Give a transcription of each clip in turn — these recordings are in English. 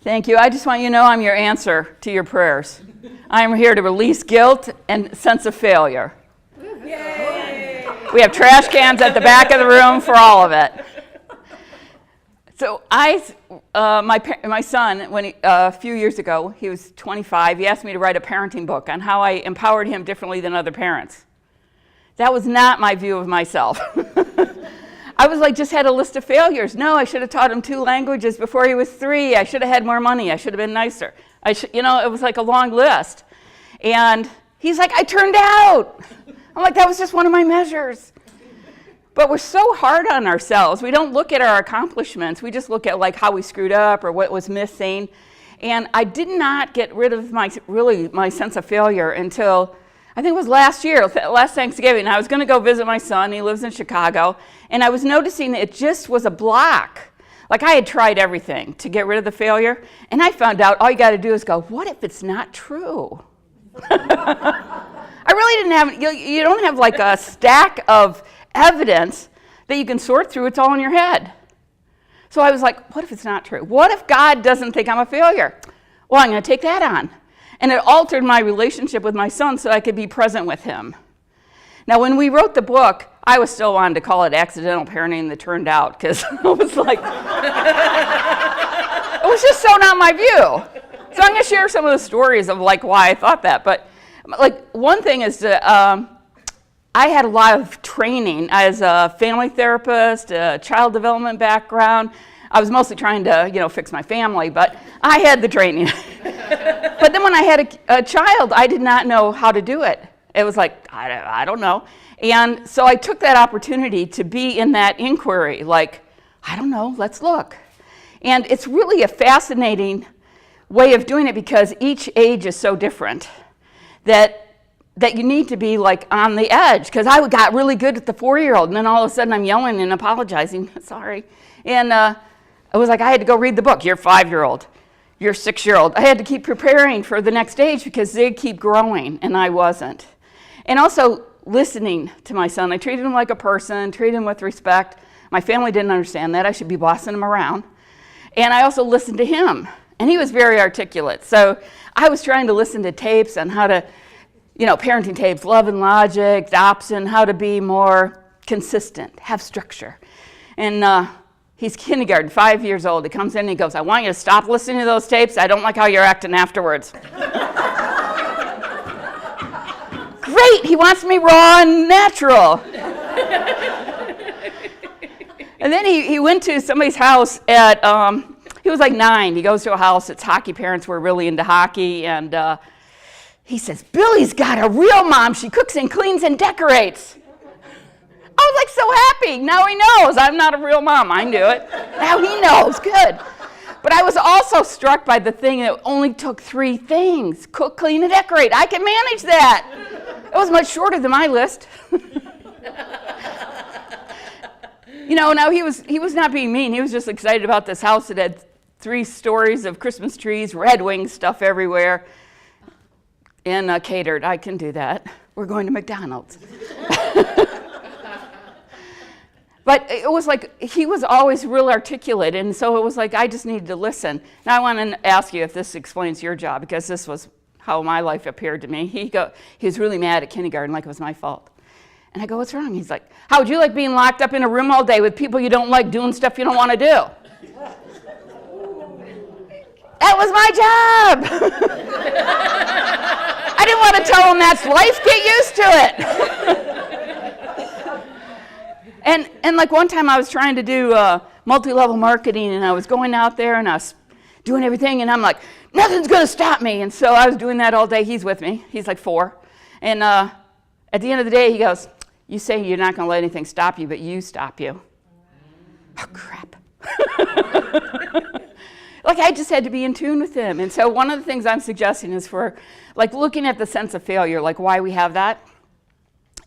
Thank you. I just want you to know I'm your answer to your prayers. I'm here to release guilt and sense of failure. Yay! We have trash cans at the back of the room for all of it. So my son, a few years ago, he was 25, he asked me to write a parenting book on how I empowered him differently than other parents. That was not my view of myself. I was like, just had a list of failures. No, I should have taught him 2 languages before he was 3. I should have had more money. I should have been nicer. It was like a long list. And he's like, I turned out. I'm like, that was just one of my measures. But we're so hard on ourselves. We don't look at our accomplishments. We just look at like how we screwed up or what was missing. And I did not get rid of my sense of failure until I think it was last Thanksgiving. I was going to go visit my son. He lives in Chicago. And I was noticing it just was a block. Like I had tried everything to get rid of the failure. And I found out all you got to do is go, what if it's not true? I really didn't have, you don't have like a stack of evidence that you can sort through. It's all in your head. So I was like, what if it's not true? What if God doesn't think I'm a failure? Well, I'm going to take that on. And it altered my relationship with my son so I could be present with him. Now, when we wrote the book, I was still wanting to call it Accidental Parenting That Turned Out, because it was like, it was just so not my view. So I'm going to share some of the stories of like why I thought that. But like one thing is that I had a lot of training as a family therapist, a child development background. I was mostly trying to, fix my family, but I had the training. But then when I had a child, I did not know how to do it. It was like, I don't know. And so I took that opportunity to be in that inquiry, like, I don't know, let's look. And it's really a fascinating way of doing it because each age is so different that you need to be like on the edge. Because I got really good at the 4-year-old, and then all of a sudden I'm yelling and apologizing, sorry. And it was like I had to go read the book. You're 5-year-old, you're 6-year-old. I had to keep preparing for the next stage because they keep growing, and I wasn't. And also listening to my son. I treated him like a person, treated him with respect. My family didn't understand that. I should be bossing him around. And I also listened to him, and he was very articulate. So I was trying to listen to tapes on how to, parenting tapes, Love and Logic, Dobson, how to be more consistent, have structure. And he's kindergarten, 5 years old. He comes in and he goes, I want you to stop listening to those tapes. I don't like how you're acting afterwards. Great, he wants me raw and natural. And then he went to somebody's house at, he was like 9. He goes to a house, it's hockey parents were really into hockey, and he says, Billy's got a real mom. She cooks and cleans and decorates. I was like so happy. Now he knows I'm not a real mom. I knew it. Now he knows. Good. But I was also struck by the thing that only took 3 things. Cook, clean, and decorate. I can manage that. It was much shorter than my list. Now he was not being mean. He was just excited about this house that had 3 stories of Christmas trees, Red Wing stuff everywhere, and catered. I can do that. We're going to McDonald's. But it was like he was always real articulate, and so it was like I just needed to listen. Now I want to ask you if this explains your job, because this was how my life appeared to me. He was really mad at kindergarten, like it was my fault. And I go, what's wrong? He's like, how would you like being locked up in a room all day with people you don't like doing stuff you don't want to do? That was my job. I didn't want to tell him that's life. Get used to it. And like one time I was trying to do multi-level marketing, and I was going out there and I was doing everything, and I'm like, nothing's going to stop me. And so I was doing that all day. He's with me. He's like 4. And at the end of the day, he goes, you say you're not going to let anything stop you, but you stop you. Oh, crap. Like I just had to be in tune with him. And so one of the things I'm suggesting is for like looking at the sense of failure, like why we have that,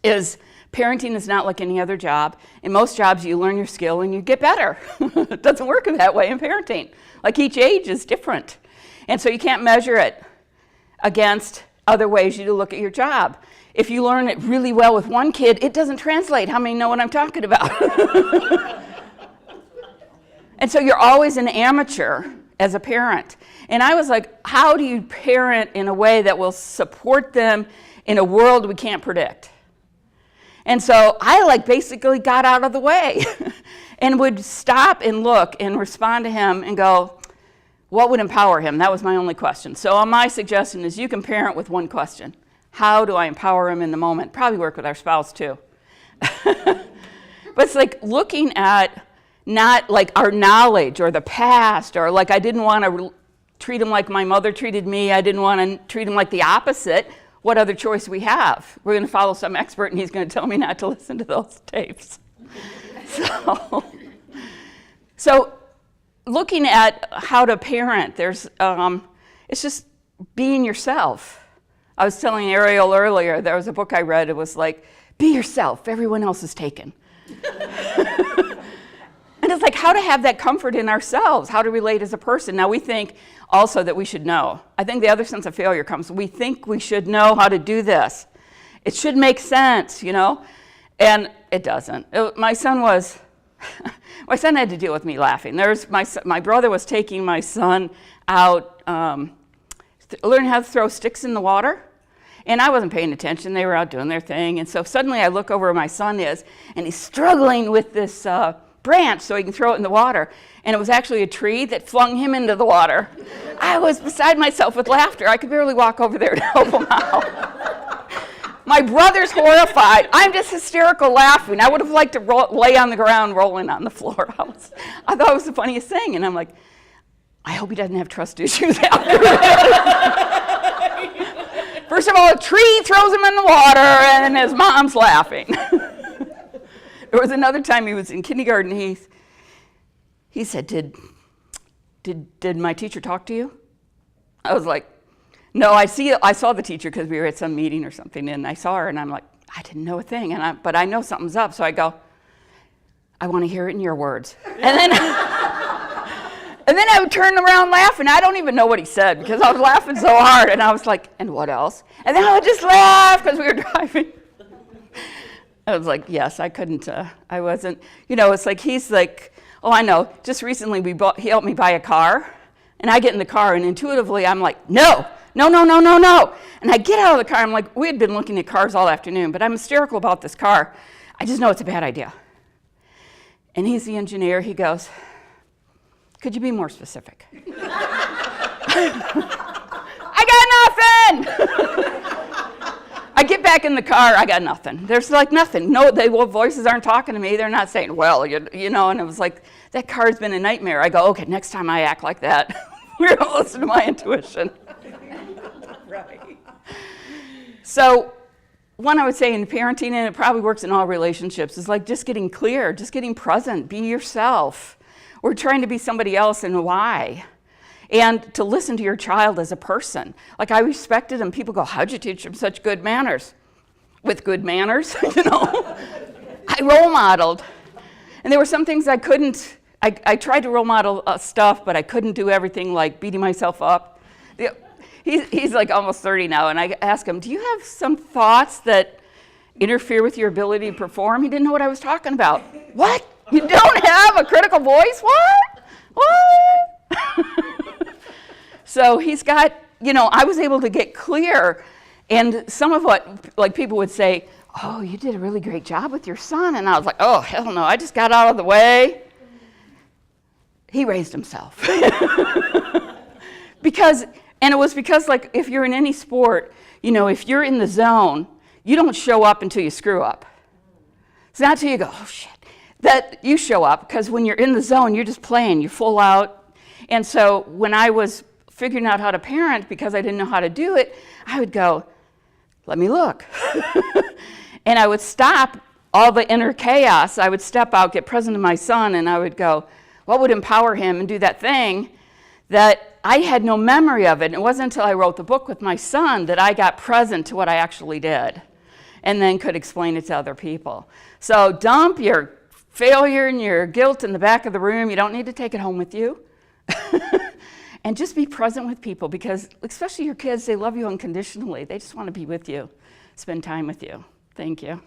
is parenting is not like any other job. In most jobs, you learn your skill and you get better. It doesn't work that way in parenting. Like each age is different. And so you can't measure it against other ways you look at your job. If you learn it really well with one kid, it doesn't translate. How many know what I'm talking about? And so you're always an amateur as a parent. And I was like, how do you parent in a way that will support them in a world we can't predict? And so I basically got out of the way and would stop and look and respond to him and go, what would empower him? That was my only question. So my suggestion is you can parent with one question. How do I empower him in the moment? Probably work with our spouse too. But it's like looking at not like our knowledge or the past, or like I didn't want to treat him like my mother treated me. I didn't want to treat him like the opposite. What other choice we have? We're going to follow some expert and he's going to tell me not to listen to those tapes. So looking at how to parent, there's it's just being yourself. I was telling Ariel earlier, there was a book I read, it was like, be yourself, everyone else is taken. And it's like how to have that comfort in ourselves, how to relate as a person. Now we think also that we should know. I think the other sense of failure comes, we think we should know how to do this. It should make sense, you know? And it doesn't. My son had to deal with me laughing. My brother was taking my son out, learning how to throw sticks in the water. And I wasn't paying attention. They were out doing their thing. And so suddenly I look over where my son is, and he's struggling with this branch so he can throw it in the water. And it was actually a tree that flung him into the water. I was beside myself with laughter. I could barely walk over there to help him out. My brother's horrified. I'm just hysterical laughing. I would have liked to lay on the ground rolling on the floor. I thought it was the funniest thing. And I'm like, I hope he doesn't have trust issues after this. First of all, a tree throws him in the water, and his mom's laughing. There was another time he was in kindergarten. He said, did my teacher talk to you? I was like, no, I saw the teacher because we were at some meeting or something, and I saw her, and I'm like, I didn't know a thing, but I know something's up, so I go, I want to hear it in your words. And then I would turn around laughing. I don't even know what he said because I was laughing so hard, and I was like, and what else? And then I would just laugh because we were driving. I was like, yes, I couldn't, I wasn't, it's like, he's like, oh, I know, just recently he helped me buy a car, and I get in the car, and intuitively I'm like, no. And I get out of the car, I'm like, we had been looking at cars all afternoon, but I'm hysterical about this car. I just know it's a bad idea. And he's the engineer, he goes, could you be more specific? I got nothing! I get back in the car, I got nothing. There's like nothing. No, voices aren't talking to me. They're not saying, well, and it was like, that car's been a nightmare. I go, okay, next time I act like that, we're going to listen to my intuition. Right. So, one I would say in parenting, and it probably works in all relationships, is like just getting clear, just getting present, be yourself. We're trying to be somebody else, and why? And to listen to your child as a person. Like I respected him. People go, how'd you teach him such good manners? With good manners, I role modeled. And there were some things I couldn't, I tried to role model stuff, but I couldn't do everything like beating myself up. He's like almost 30 now, and I asked him, do you have some thoughts that interfere with your ability to perform? He didn't know what I was talking about. What? You don't have a critical voice? What? So he's got, I was able to get clear, and some of what like people would say, oh, you did a really great job with your son, and I was like, oh, hell no, I just got out of the way. He raised himself. And it was because like if you're in any sport, if you're in the zone, you don't show up until you screw up. It's not until you go, oh shit, that you show up, because when you're in the zone, you're just playing, you're full out. And so when I was figuring out how to parent because I didn't know how to do it, I would go, let me look. And I would stop all the inner chaos. I would step out, get present to my son, and I would go, what would empower him, and do that thing that I had no memory of it. And it wasn't until I wrote the book with my son that I got present to what I actually did and then could explain it to other people. So dump your failure and your guilt in the back of the room. You don't need to take it home with you. And just be present with people, because especially your kids, they love you unconditionally. They just want to be with you, spend time with you. Thank you.